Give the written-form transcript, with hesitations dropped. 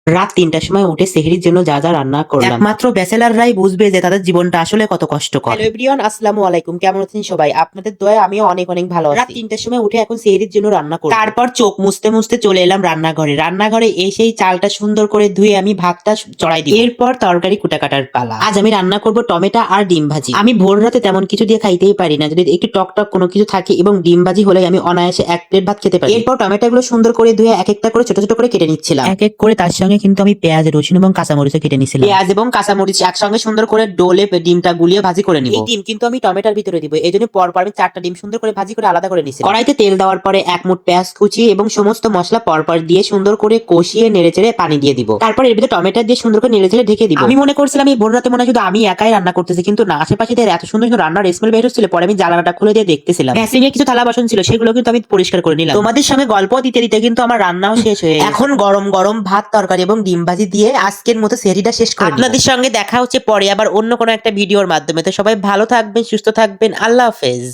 রাত ৩টার সময় উঠে সেহরির জন্য যা যা রান্না করলাম, একমাত্র ব্যাচেলাররাই বুঝবে যে তাদের জীবনটা আসলে কত কষ্টকর। হ্যালো এভরিওয়ান, আসসালামু আলাইকুম। কেমন আছেন সবাই? আপনাদের দয়ায় আমিও অনেক অনেক ভালো আছি। রাত ৩টার সময় উঠে এখন সেহরির জন্য রান্না করব। তারপর চোখ মুছতে মুছতে চলে এলাম রান্নাঘরে। রান্নাঘরে এসেই চালটা সুন্দর করে ধুয়ে আমি ভাতটা চড়াই দিই। এরপর তরকারি কুটা কাটার পালা। আজ আমি রান্না করব টমেটো আর ডিম ভাজি। আমি ভোর রাতে তেমন কিছু দিয়ে খাইতেই পারি না, যদি একটু টক টক কোনো কিছু থাকে এবং ডিম ভাজি হলে আমি অনায়াসে 1 প্লেট ভাত খেতে পারি। এরপর টমেটো গুলো সুন্দর করে ধুয়ে এক একটা করে ছোট ছোট করে কেটে নিচ্ছিলাম। এক এক করে তার সঙ্গে কিন্তু আমি পেঁয়াজ, রসুন এবং কাঁচামরিচও কেটে নিয়েছিলাম। পেঁয়াজ এবং কাঁচামরিচ একসঙ্গে সুন্দর করে ডোলে ডিমটা গুলিয়ে ভাজি করে নিব। এই ডিম কিন্তু আমি টমেটোর ভিতরে দিব, এই জন্য পরপর আমি 4টা ডিম সুন্দর করে ভাজি করে আলাদা করে নিয়েছি। কড়াইতে তেল দেওয়ার পরে 1 মুঠ পেঁয়াজ কুচি এবং সমস্ত মশলা পরপর দিয়ে সুন্দর করে কষিয়ে নেড়েচেড়ে পানি দিয়ে দিব। তারপর এর ভিতরে টমেটো দিয়ে সুন্দর করে নেড়েচেড়ে ঢেকে দিব। আমি মনে করছিলাম এই ভোর রাতে মনে হয় শুধু আমি একাই রান্না করতেছি, কিন্তু না, আশেপাশে এত সুন্দর সুন্দর রান্নার স্মেল বের হচ্ছিল। পরে আমি জানালাটা খুলে দিয়ে দেখতেছিলাম। গ্যাসিংয়ে কিছু থালা বাসন ছিল, সেগুলো কিন্তু আমি পরিষ্কার করে নিলাম। তোমাদের সঙ্গে গল্প দিতে দিতে কিন্তু আমার রান্নাও শেষ হয়ে গেছে। এখন গরম গরম ভাত, তরকারি এবং ডিম ভাজি দিয়ে আজকের মতো সেহরিটা শেষ করে আপনাদের সঙ্গে দেখা হচ্ছে পরে আবার অন্য কোনো একটা ভিডিওর মাধ্যমে। তো সবাই ভালো থাকবেন, সুস্থ থাকবেন। আল্লাহ হাফেজ।